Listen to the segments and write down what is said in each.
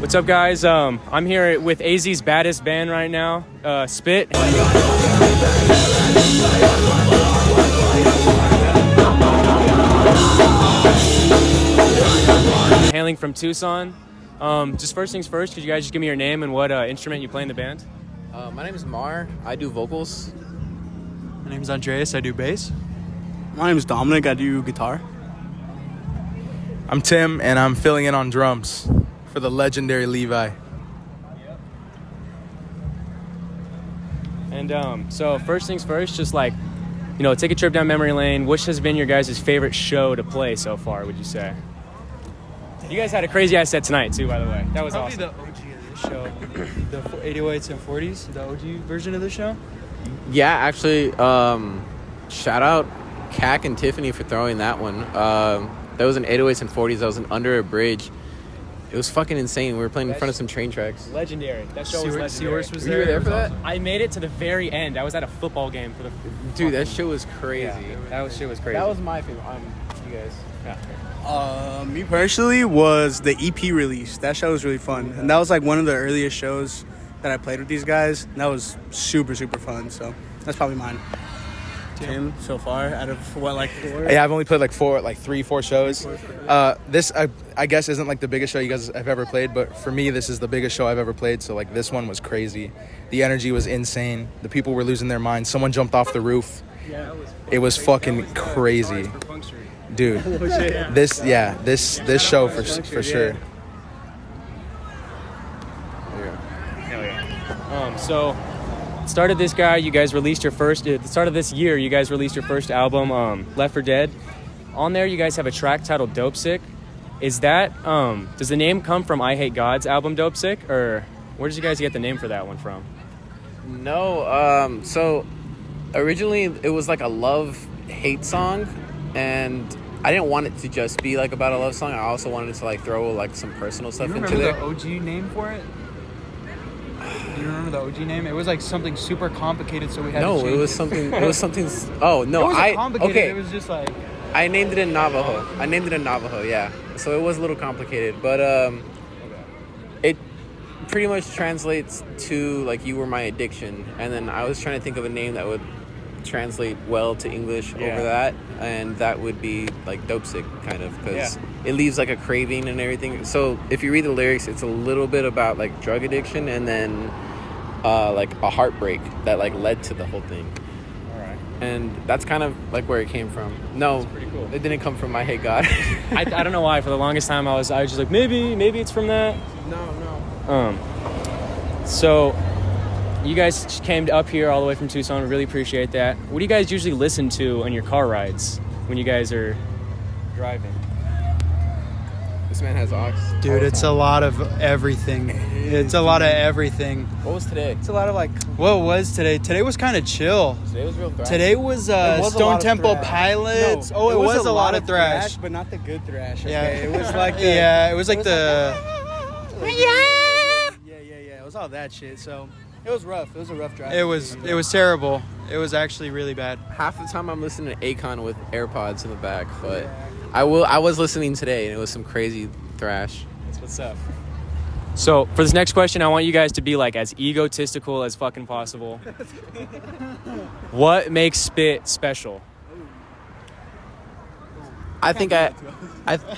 What's up, guys? I'm here with AZ's baddest band right now, Spit. Hailing from Tucson. Just first things first, could you guys just give me your name and what instrument you play in the band? My name is Mar. I do vocals. My name is Andreus. I do bass. My name is Dominic. I do guitar. I'm Tim, and I'm filling in on drums for the legendary Levi. And so first things first, just like, take a trip down memory lane. Which has been your guys' favorite show to play so far, would you say? You guys had a crazy ass set tonight, too, by the way. That was Probably awesome. the OG of this show. The 808s and 40s, the OG version of the show. Yeah, actually, shout out Cac and Tiffany for throwing that one. That was an 808s and 40s. That was an under a bridge. It was fucking insane. We were playing in front of some train tracks. Legendary. That show was legendary. Seahorse was You there. were there for that? I made it to the very end. I was at a football game for the... Dude, that shit was crazy. That shit was crazy. That was my favorite. You guys. Yeah. Me personally was the EP release. That show was really fun. And that was like one of the earliest shows that I played with these guys. And that was super, super fun. So that's probably mine. Tim, so far, out of what, like 4? Yeah, I've only played like 3-4 shows. This, I guess, isn't like the biggest show you guys have ever played, but for me, this is the biggest show I've ever played. So like this one was crazy. The energy was insane. The people were losing their minds. Someone jumped off the roof. It was fucking crazy, dude. This show for sure. Hell yeah. So, start of this year, you guys released your first album, Left for Dead. On there, you guys have a track titled Dope Sick. Is that, does the name come from I Hate God's album Dope Sick? Or where did you guys get the name for that one from? No, so originally it was like a love-hate song, and I didn't want it to just be like about a love song. I also wanted to like throw like some personal stuff You into remember there. the OG name for it? Do you remember the OG name? It was like something super complicated, so we had to change It was something. Oh no, It wasn't complicated. okay. It was just like... I named it in Navajo. Yeah. So it was a little complicated, but it pretty much translates to like you were my addiction, and then I was trying to think of a name that would translate well to English over that, and that would be like Dope Sick, kind of, because it leaves like a craving and everything. So if you read the lyrics, it's a little bit about like drug addiction, and then like a heartbreak that like led to the whole thing. And that's kind of like where it came from. No, pretty cool. It didn't come from I Hate God. I don't know why. For the longest time, I was just like, maybe it's from that. No. So you guys came up here all the way from Tucson. We really appreciate that. What do you guys usually listen to on your car rides when you guys are driving? This man has aux. Dude, it's a lot of everything. It's a lot of everything. What was today? It's a lot of like... What was today? Today was kind of chill. Today was real thrash. Today was, was a lot Stone of Temple thrash. Pilots. No, it was a lot of thrash. but not the good thrash. Okay? Yeah. It was like the... Yeah, it was like the... Yeah. It was all that shit. So it was rough. It was a rough drive. It was terrible. It was actually really bad. Half the time I'm listening to Akon with AirPods in the back, but I was listening today, and it was some crazy thrash. That's what's up. So for this next question, I want you guys to be like as egotistical as fucking possible. What makes Spit special? I think I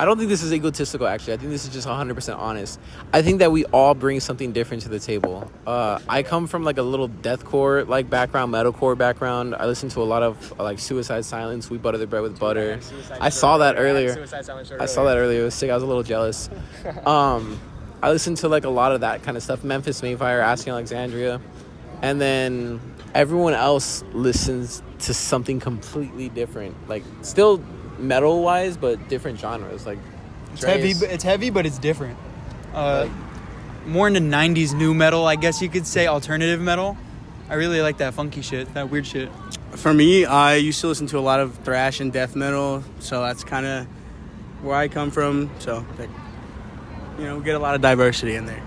don't think this is egotistical, actually. I think this is just 100% honest. I think that we all bring something different to the table. I come from like a little deathcore like background, metalcore background. I listen to a lot of like Suicide Silence, We Butter the Bread with Butter. I saw that earlier. It was sick. I was a little jealous. I listened to like a lot of that kind of stuff. Memphis Mayfire, Asking Alexandria. And then everyone else listens to something completely different. Like still metal wise, but different genres. Like It's heavy, but it's different. More into 90s new metal, I guess you could say, alternative metal. I really like that funky shit, that weird shit. For me, I used to listen to a lot of thrash and death metal, so that's kind of where I come from. So, like, we get a lot of diversity in there.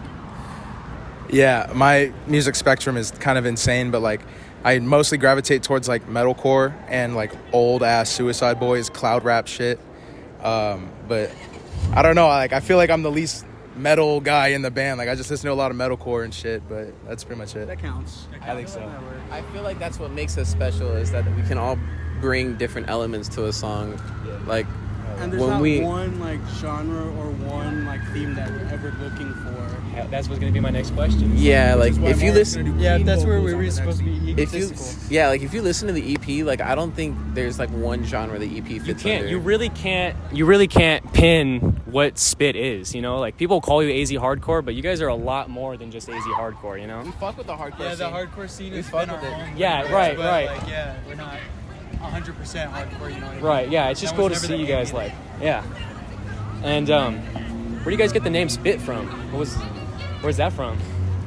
Yeah, my music spectrum is kind of insane, but like I mostly gravitate towards like metalcore and like old ass Suicide Boys cloud rap shit. But I don't know, like I feel like I'm the least metal guy in the band. Like I just listen to a lot of metalcore and shit, but that's pretty much it. That counts. I think so. I feel like that's what makes us special is that we can all bring different elements to a song. Like And there's when not we one like genre or one like theme that we're ever looking for. That's what's gonna be my next question. yeah, like Why if you Mark's listen gonna do Yeah, clean that's where vocals we on were the supposed to next be if you egotistical. yeah, like if you listen to the EP, like I don't think there's like one genre the EP fits You can't. under. You really can't pin what Spit is. You know, like people call you AZ hardcore, but you guys are a lot more than just AZ hardcore. You know. We fuck with the hardcore Yeah, the scene. hardcore scene has fuck been our with it. home. Yeah, for right, years, but, right. Like, yeah, we're not 100% hardcore, you know what I mean? Right. Yeah. It's just That cool was to never see the you guys aim like. either. Yeah. And where do you guys get the name Spit from? Where's that from?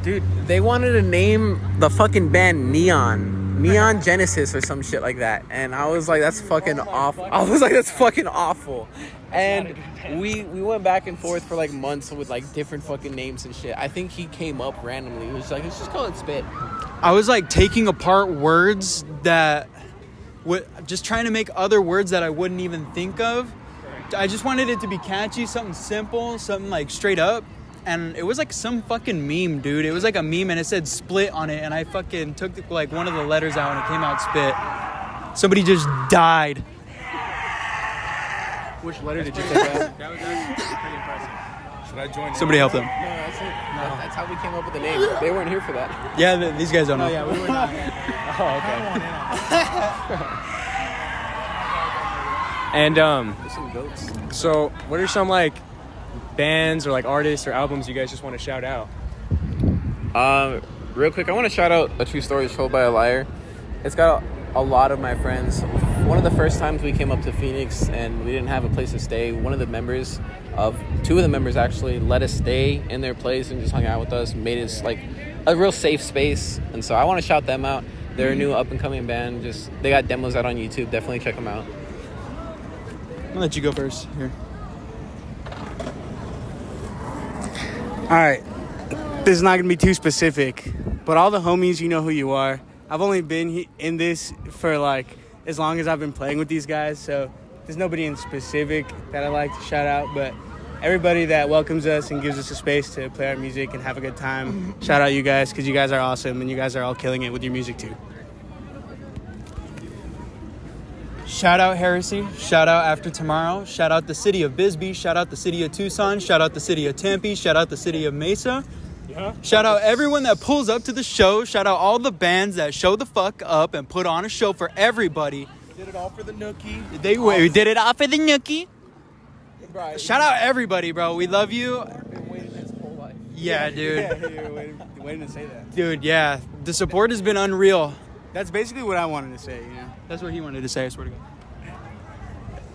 Dude, they wanted to name the fucking band Neon Genesis or some shit like that, and I was like, that's fucking awful. I was like, that's fucking awful. And we went back and forth for like months with like different fucking names and shit. I think he came up randomly. He was like, let's just call it Spit. I was like taking apart words that just trying to make other words that I wouldn't even think of. I just wanted it to be catchy, something simple, something like straight up. And it was like some fucking meme, dude. It was like a meme and it said split on it. And I fucking took like one of the letters out and it came out spit. Somebody just died. Which letter did you take out? Should I join? Somebody help them. No, that's how we came up with the name. They weren't here for that. Yeah, these guys don't know. we were not. Oh, okay. And Some goats. so what are some like bands or like artists or albums you guys just want to shout out? Real quick, I want to shout out A True Story Told by a Liar. It's got a lot of my friends. One of the first times we came up to Phoenix and we didn't have a place to stay, two of the members actually let us stay in their place and just hung out with us, made us like a real safe space. And so I want to shout them out. They're a new up and coming band. They got demos out on YouTube. Definitely check them out. I'll let you go first. Here. All right, this is not gonna be too specific, but all the homies, you know who you are. I've only been in this for like as long as I've been playing with these guys, so there's nobody in specific that I like to shout out, but everybody that welcomes us and gives us a space to play our music and have a good time, shout out you guys, because you guys are awesome and you guys are all killing it with your music too. Shout out Heresy. Shout out After Tomorrow. Shout out the city of Bisbee. Shout out the city of Tucson. Shout out the city of Tempe. Shout out the city of Mesa. Yeah. Shout out everyone that pulls up to the show. Shout out all the bands that show the fuck up and put on a show for everybody. Did it all for the Nookie. We did it all for the Nookie. Shout out everybody, bro. We love you. Yeah, dude. Yeah, you're waiting to say that. Dude, yeah. The support has been unreal. That's basically what I wanted to say, you know. That's what he wanted to say, I swear to God.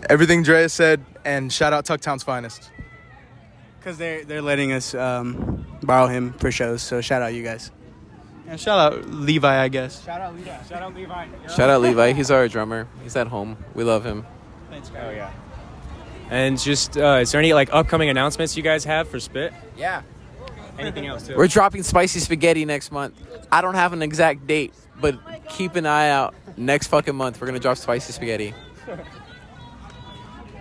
Everything Andreus said, and shout out Tucktown's finest. Because they're letting us borrow him for shows, so shout out you guys. Yeah, shout out Levi, I guess. Shout out Levi. Shout out Levi. Shout out Levi. He's our drummer. He's at home. We love him. Thanks, Oh yeah. And just is there any like upcoming announcements you guys have for Spit? Yeah. Anything else too? We're dropping spicy spaghetti next month. I don't have an exact date, but keep an eye out. Next fucking month, we're going to drop spicy spaghetti.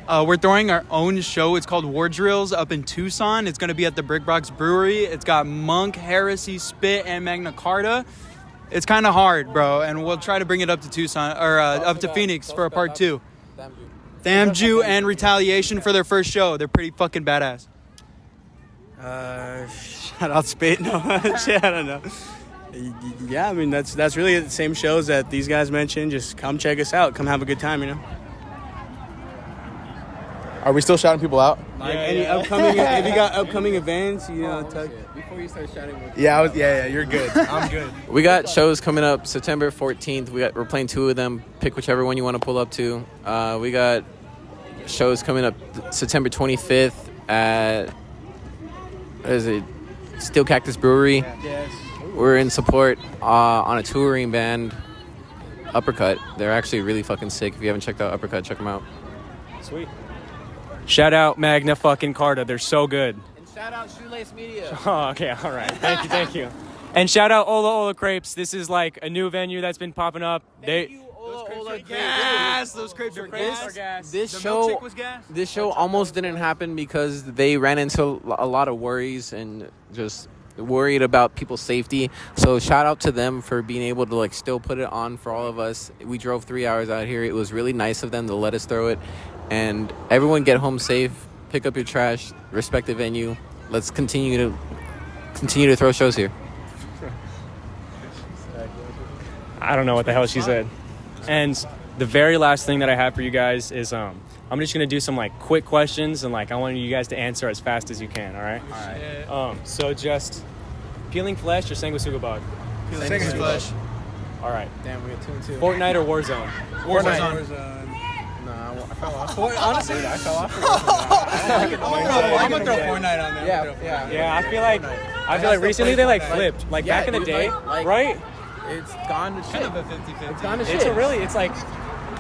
We're throwing our own show. It's called War Drills up in Tucson. It's going to be at the Brick Box Brewery. It's got Monk, Heresy, Spit, and Magna Carta. It's kind of hard, bro, and we'll try to bring it up to Tucson or up to Phoenix for a part 2. Thamju and Retaliation for their first show. They're pretty fucking badass. Shout out Spit. No, shit, I don't know. Yeah, I mean, that's really the same shows that these guys mentioned. Just come check us out. Come have a good time, you know? Are we still shouting people out? Like any upcoming, if you got upcoming events, you know, Before you start shouting. Yeah, you're good. I'm good. We got shows coming up September 14th. We're playing 2 of them. Pick whichever one you want to pull up to. We got shows coming up September 25th at Steel Cactus Brewery. Yes. We're in support on a touring band, Uppercut. They're actually really fucking sick. If you haven't checked out Uppercut, check them out. Sweet. Shout out Magna fucking Carta. They're so good. And shout out ShoeLaced Media. Oh, okay. All right. Thank you. And shout out Olla Olla Crepes. This is like a new venue that's been popping up. Thank you, Gas. Those crepes are gas. This The show, milkshake was gas. this show almost didn't happen because they ran into a lot of worries and just worried about people's safety. So shout out to them for being able to like still put it on for all of us. We drove 3 hours out here. It was really nice of them to let us throw it. And everyone get home safe. Pick up your trash. Respect the venue. Let's continue to throw shows here. I don't know what the hell she said. And the very last thing that I have for you guys is I'm just gonna do some like quick questions and like I want you guys to answer as fast as you can. All right. All right. So just peeling flesh or sanguisuga bug. Peeling flesh. All right. Damn, we got 2 and 2. Fortnite or Warzone? Warzone. Nah, I fell off. Honestly, I fell off. I'm gonna throw Fortnite on there. Yeah, I feel like recently they like flipped. Like Yeah, back in the dude, day, like- right? It's gone to shit. Kind of a 50-50. It's gone to shit. It's like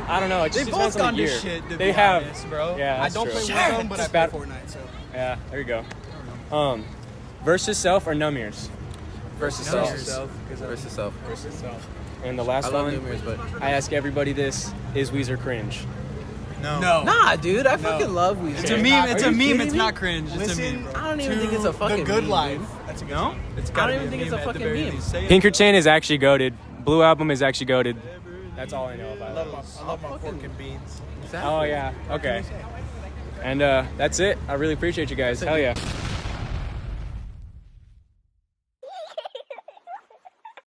I don't know. It just They've depends both on gone the to year. shit, to They be have, honest, bro. Yeah, I that's don't true. play Warzone, but I Just play bad- Fortnite. So Yeah, there you go. Versus self or num ears? Versus Versus self. Versus self. Versus self. And the I last love one, numerous, but I ask everybody this: is Weezer cringe? No. nah, dude, I fucking love Weezer. It's a meme. It's Are a you meme. kidding It's me? not cringe. It's a meme, bro. I don't even think it's a fucking The Good meme, Life. dude. That's a good No? It's I gotta don't be even a think it's a meme at the fucking very meme. least. Say it, Pinkerton is actually goated. Blue Album is actually goated. That's all I know about it. I love my pork and beans. Oh yeah. Okay. And that's it. I really appreciate you guys. Hell yeah.